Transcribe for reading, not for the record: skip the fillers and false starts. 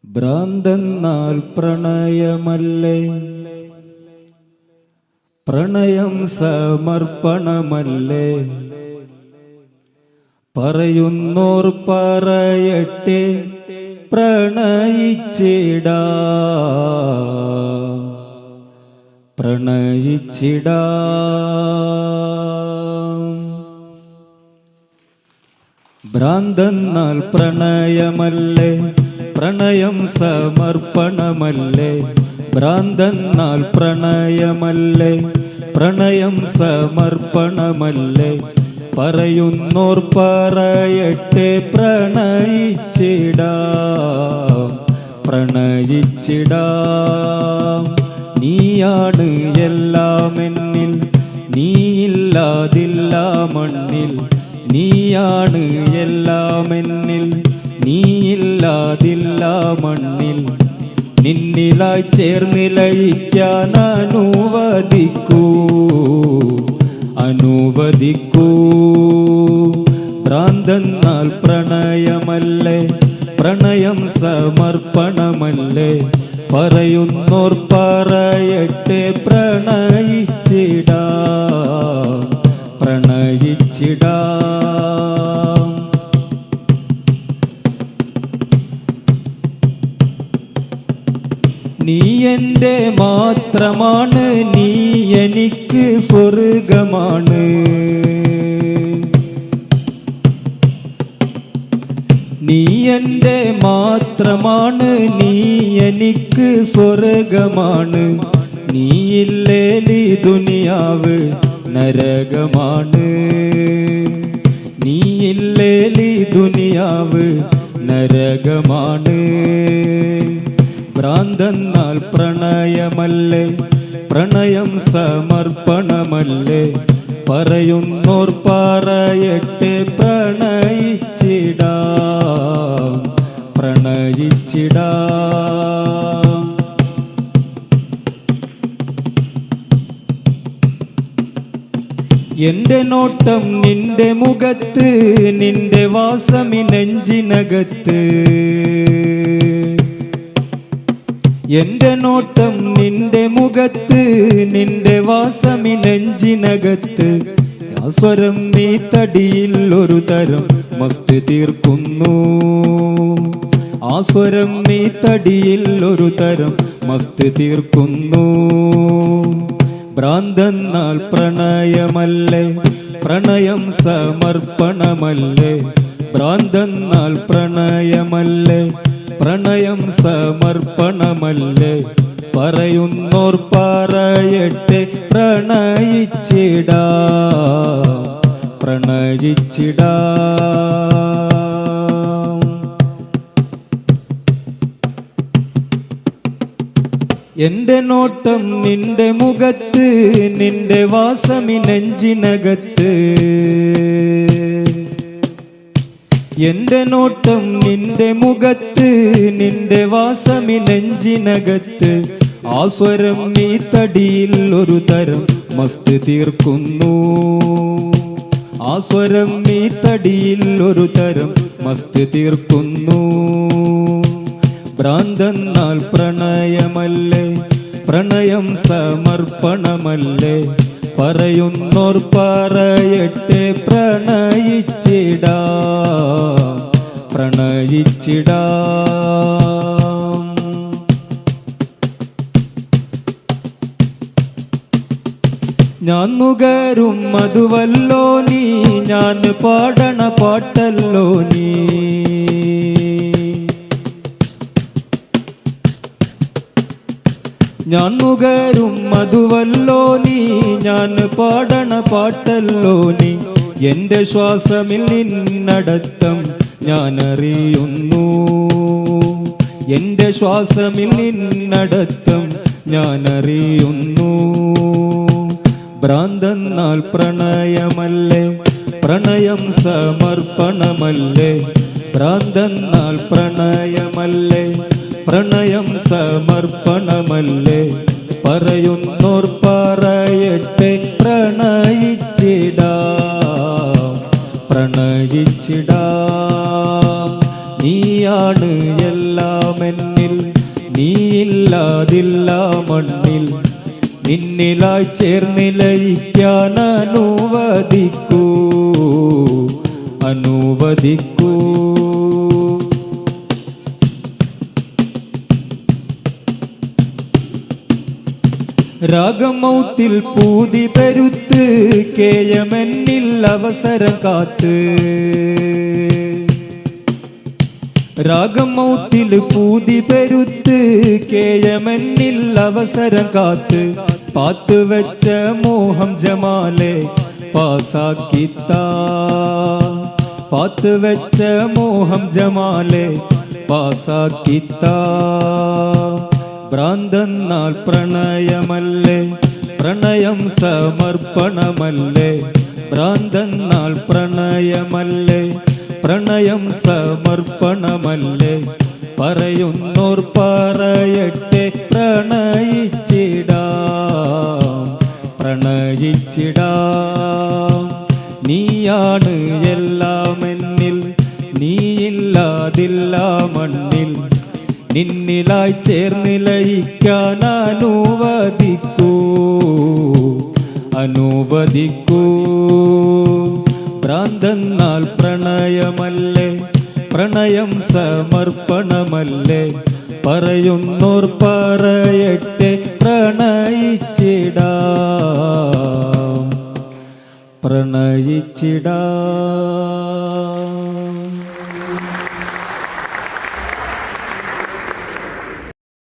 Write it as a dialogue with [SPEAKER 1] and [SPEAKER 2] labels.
[SPEAKER 1] ഭ്രാന്തെന്നാൽ പ്രണയമല്ലേ, പ്രണയം സമർപ്പണമല്ലേ. പറയുന്നോർ പറയട്ടെ, പ്രണയിച്ചിടാ പ്രണയിച്ചിടാ. ഭ്രാന്തെന്നാൽ പ്രണയമല്ലേ, പ്രണയം സമർപ്പണമല്ലേ. ഭ്രാന്തെന്നാൽ പ്രണയമല്ലേ, പ്രണയം സമർപ്പണമല്ലേ. പറയുന്നോർ പറയട്ടെ, പ്രണയിച്ചിടാം പ്രണയിച്ചിടാം. നീയാണ് എല്ലാം എന്നിൽ, നീയില്ലാതില്ല മണ്ണിൽ. നീയാണ് എല്ലാം എന്നിൽ, നീയില്ലാതില്ല മണ്ണിൽ. നിന്നിലായി ചേർന്നിലയിക്കാൻ അനുവദിക്കൂ അനുവദിക്കൂ. ഭ്രാന്തെന്നാൽ പ്രണയമല്ലേ, പ്രണയം സമർപ്പണമല്ലേ. പറയുന്നോർ പറയട്ടെ, പ്രണയിച്ചിടാം പ്രണയിച്ചിടാം. നീ എൻ്റെ മാത്രമാണ്, നീ എനിക്ക് സ്വർഗമാണ്. നീ എൻ്റെ മാത്രമാണ്, നീ എനിക്ക് സ്വർഗമാണ്. നീയില്ലേലി ദുനിയാവ് നരകമാണ്. നീയില്ലേലി ദുനിയാവ് നരകമാണ്. ഭ്രാന്തെന്നാൽ പ്രണയമല്ലേ, പ്രണയം സമർപ്പണമല്ലേ. പറയുന്നോർ പറയട്ടെ, പ്രണയിച്ചിടാം പ്രണയിച്ചിടാം. എന്റെ നോട്ടം നിന്റെ മുഖത്ത്, നിന്റെ വാസമി നെഞ്ചിനകത്ത്. എന്റെ നോട്ടം നിന്റെ മുഖത്ത്, നിന്റെ വാസമി നെഞ്ചിനകത്ത്. ആ സ്വരം നീ തടിയിൽ ഒരു തരം മസ്ത് തീർക്കുന്നു. ആ സ്വരം നീ തടിയിൽ ഒരു തരം മസ്ത് തീർക്കുന്നു. ഭ്രാന്തെന്നാൽ പ്രണയമല്ലേ, പ്രണയം സമർപ്പണമല്ലേ. ഭ്രാന്തെന്നാൽ പ്രണയമല്ലേ, പ്രണയം സമർപ്പണമല്ലേ. പറയുന്നോർ പറയട്ടെ, പ്രണയിച്ചിടാം പ്രണയിച്ചിടാം. എന്റെ നോട്ടം നിന്റെ മുഖത്ത്, നിന്റെ വാസമി നെഞ്ചിനകത്ത്. എന്റെ നോട്ടം നിന്റെ മുഖത്ത്, നിന്റെ വാസമി നെഞ്ചിനകത്ത്. ആ സ്വരം നീ തടിയിൽ ഒരു തരം മസ്ത് തീർക്കുന്നു. ആ സ്വരം നീ തടിയിൽ ഒരു തരം മസ്ത് തീർക്കുന്നു. ഭ്രാന്തെന്നാൽ പ്രണയമല്ലേ, പ്രണയം സമർപ്പണമല്ലേ. പറയുന്നോർ പറയട്ടെ, പ്രണയിച്ചിടാം പ്രണയിച്ചിടാം. ഞാൻ നുകരും മധുവല്ലോ നീ, ഞാൻ പാടണ പാട്ടല്ലോ നീ. ഞാൻ നുകരും മധുവല്ലോ നീ, ഞാൻ പാടണ പാട്ടല്ലോ നീ. എന്റെ ശ്വാസമിൽ നിന്നടത്തം ഞാൻ അറിയുന്നു. എന്റെ ശ്വാസമിൽ നിന്നടത്തം ഞാൻ അറിയുന്നു. ഭ്രാന്തെന്നാൽ പ്രണയമല്ലേ, പ്രണയം സമർപ്പണമല്ലേ. ഭ്രാന്തെന്നാൽ പ്രണയമല്ലേ, പ്രണയം സമർപ്പണമല്ലേ. പറയുന്നോർ പറയട്ടെ, പ്രണയിച്ചിടാം പ്രണയിച്ചിടാം. നീയാണ് എല്ലാം എന്നിൽ, നീയില്ലാതില്ല മണ്ണിൽ നിന്നിലായി ചേർന്നിലയിക്കാൻ അനുവദിക്കൂ അനുവദിക്കൂ. രാഗമൗത്തിൽ പൂതി പെരുത്ത് കേയമെന്നിൽ അവസരം കാത്ത്. രാഗമൗത്തിൽ പൂതി പെരുത്ത് കേയമെന്നിൽ അവസരം കാത്ത്. പാത്ത് വെച്ച മോഹം ജമാലെ പാസാക്കിത്താ. പാത്ത് വെച്ച മോഹം ജമാലെ പാസാക്കിത്താ. ഭ്രാന്തെന്നാൽ പ്രണയമല്ലേ പ്രണയം സമർപ്പണമല്ലേ. ഭ്രാന്തെന്നാൽ പ്രണയമല്ലേ പ്രണയം സമർപ്പണമല്ലേ. പറയുന്നോർ പറയട്ടെ പ്രണയിച്ചിടാം പ്രണയിച്ചിടാം. നീയാണ് എല്ലാമെന്നിൽ നീയില്ലാതില്ല മണ്ണിൽ നിന്നിലായി ചേർന്നിലയിക്കാൻ അനുവദിക്കൂ അനുവദിക്കൂ. ഭ്രാന്തെന്നാൽ പ്രണയമല്ലേ പ്രണയം സമർപ്പണമല്ലേ. പറയുന്നോർ പറയട്ടെ പ്രണയിച്ചിടാം പ്രണയിച്ചിടാം.